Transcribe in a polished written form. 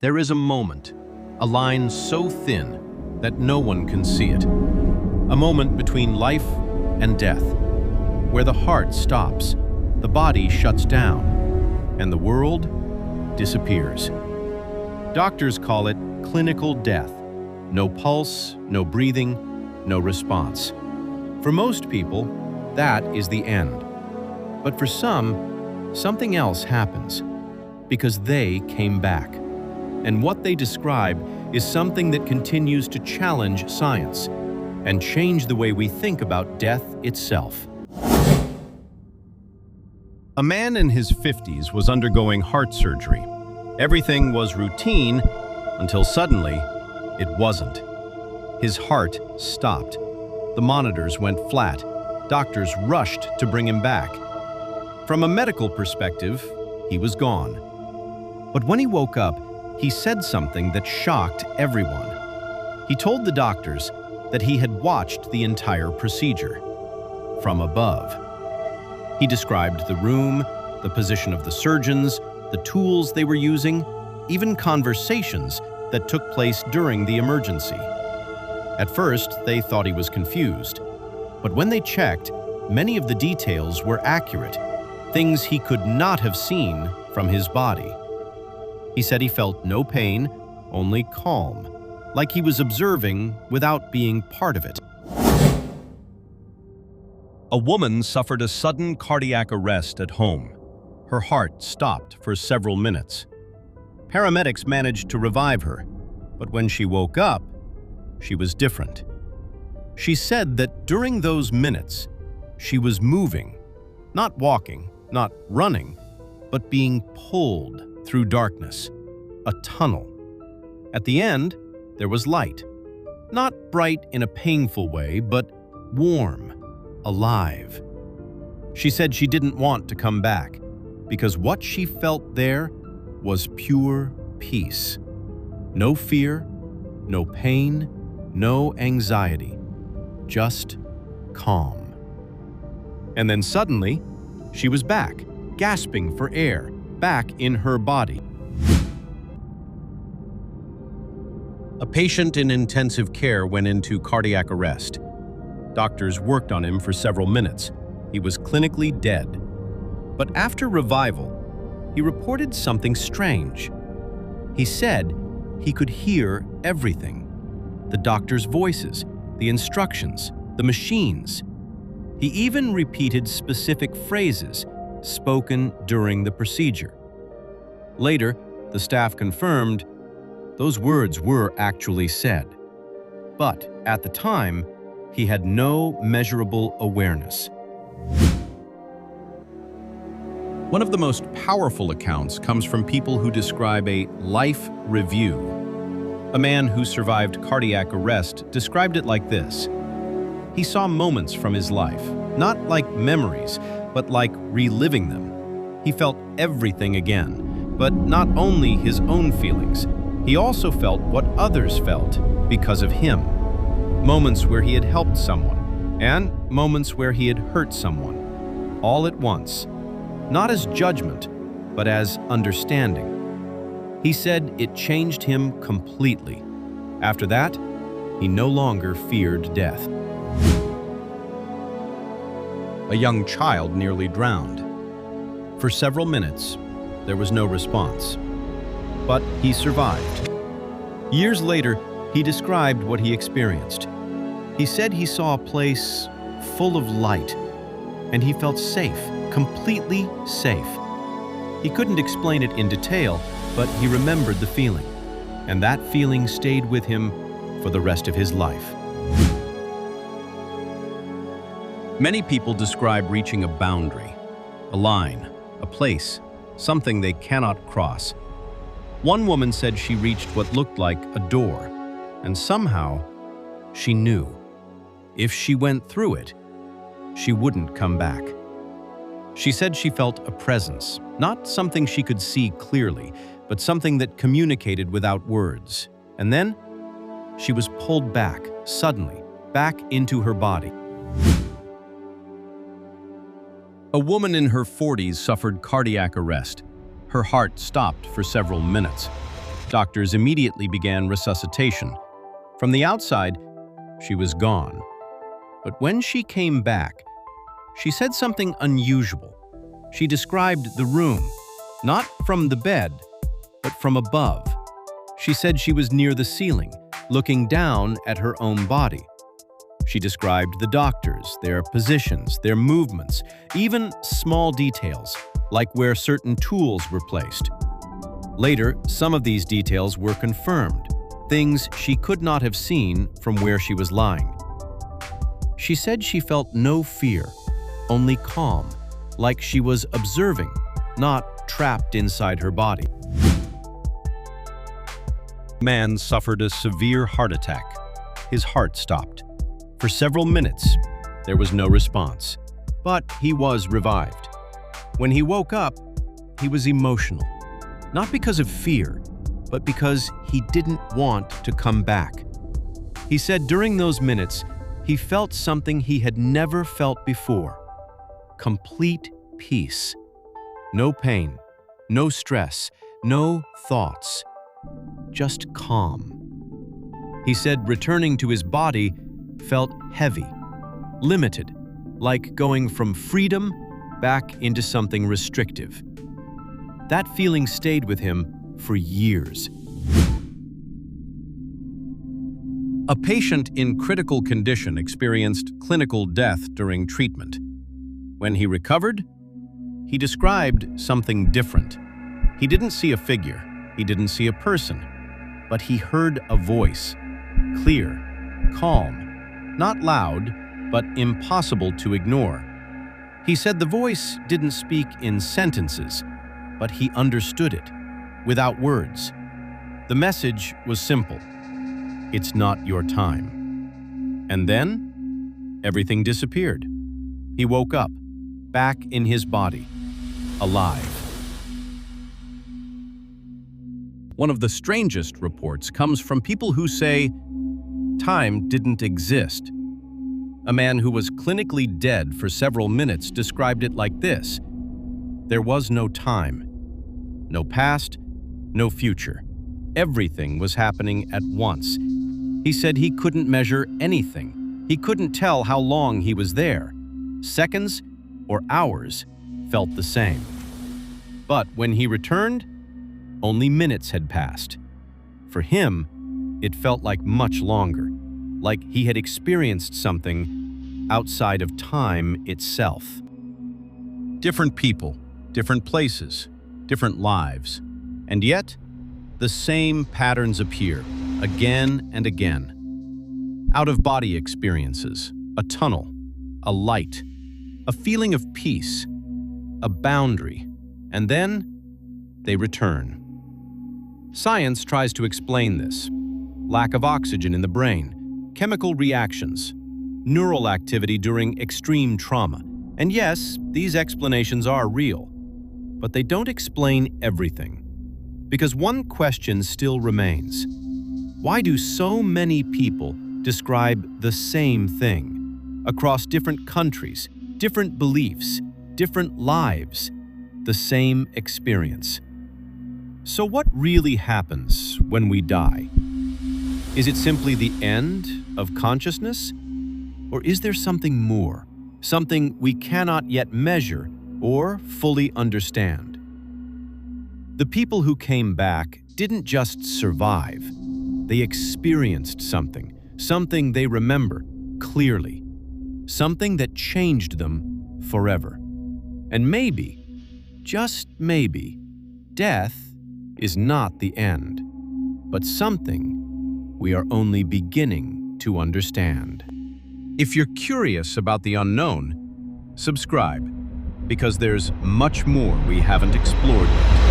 There is a moment, a line so thin that no one can see it. A moment between life and death, where the heart stops, the body shuts down, and the world disappears. Doctors call it clinical death. No pulse, no breathing, no response. For most people, that is the end. But for some, something else happens, because they came back. And what they describe is something that continues to challenge science and change the way we think about death itself. A man in his 50s was undergoing heart surgery. Everything was routine until suddenly it wasn't. His heart stopped. The monitors went flat. Doctors rushed to bring him back. From a medical perspective, he was gone. But when he woke up, he said something that shocked everyone. He told the doctors that he had watched the entire procedure from above. He described the room, the position of the surgeons, the tools they were using, even conversations that took place during the emergency. At first, they thought he was confused. But when they checked, many of the details were accurate, things he could not have seen from his body. He said he felt no pain, only calm, like he was observing without being part of it. A woman suffered a sudden cardiac arrest at home. Her heart stopped for several minutes. Paramedics managed to revive her, but when she woke up, she was different. She said that during those minutes, she was moving, not walking, not running, but being pulled through darkness, a tunnel. At the end, there was light, not bright in a painful way, but warm, alive. She said she didn't want to come back because what she felt there was pure peace. No fear, no pain, no anxiety, just calm. And then suddenly, she was back, gasping for air, back in her body. A patient in intensive care went into cardiac arrest. Doctors worked on him for several minutes. He was clinically dead. But after revival, he reported something strange. He said he could hear everything. The doctor's voices, the instructions, the machines. He even repeated specific phrases spoken during the procedure. Later, the staff confirmed those words were actually said. But at the time, he had no measurable awareness. One of the most powerful accounts comes from people who describe a life review. A man who survived cardiac arrest described it like this. He saw moments from his life, not like memories, but like reliving them. He felt everything again, but not only his own feelings. He also felt what others felt because of him. Moments where he had helped someone, and moments where he had hurt someone, all at once. Not as judgment, but as understanding. He said it changed him completely. After that, he no longer feared death. A young child nearly drowned. For several minutes, there was no response. But he survived. Years later, he described what he experienced. He said he saw a place full of light, and he felt safe, completely safe. He couldn't explain it in detail, but he remembered the feeling, and that feeling stayed with him for the rest of his life. Many people describe reaching a boundary, a line, a place, something they cannot cross. One woman said she reached what looked like a door, and somehow she knew. If she went through it, she wouldn't come back. She said she felt a presence, not something she could see clearly, but something that communicated without words. And then she was pulled back, suddenly, back into her body. A woman in her 40s suffered cardiac arrest. Her heart stopped for several minutes. Doctors immediately began resuscitation. From the outside, she was gone. But when she came back, she said something unusual. She described the room, not from the bed, but from above. She said she was near the ceiling, looking down at her own body. She described the doctors, their positions, their movements, even small details, like where certain tools were placed. Later, some of these details were confirmed, things she could not have seen from where she was lying. She said she felt no fear, only calm, like she was observing, not trapped inside her body. The man suffered a severe heart attack. His heart stopped. For several minutes, there was no response, but he was revived. When he woke up, he was emotional, not because of fear, but because he didn't want to come back. He said during those minutes, he felt something he had never felt before: complete peace. No pain, no stress, no thoughts, just calm. He said returning to his body felt heavy, limited, like going from freedom back into something restrictive. That feeling stayed with him for years. A patient in critical condition experienced clinical death during treatment. When he recovered, he described something different. He didn't see a figure, he didn't see a person, but he heard a voice, clear, calm, not loud, but impossible to ignore. He said the voice didn't speak in sentences, but he understood it, without words. The message was simple: it's not your time. And then, everything disappeared. He woke up, back in his body, alive. One of the strangest reports comes from people who say time didn't exist. A man who was clinically dead for several minutes described it like this: there was no time, no past, no future. Everything was happening at once. He said he couldn't measure anything. He couldn't tell how long he was there. Seconds or hours felt the same. But when he returned, only minutes had passed. For him, it felt like much longer, like he had experienced something outside of time itself. Different people, different places, different lives, and yet the same patterns appear again and again. Out-of-body experiences, a tunnel, a light, a feeling of peace, a boundary, and then they return. Science tries to explain this: lack of oxygen in the brain, chemical reactions, neural activity during extreme trauma. And yes, these explanations are real, but they don't explain everything. Because one question still remains: why do so many people describe the same thing across different countries, different beliefs, different lives, the same experience? So what really happens when we die? Is it simply the end of consciousness? Or is there something more, something we cannot yet measure or fully understand? The people who came back didn't just survive. They experienced something, something they remember clearly, something that changed them forever. And maybe, just maybe, death is not the end, but something we are only beginning to understand. If you're curious about the unknown, subscribe, because there's much more we haven't explored yet.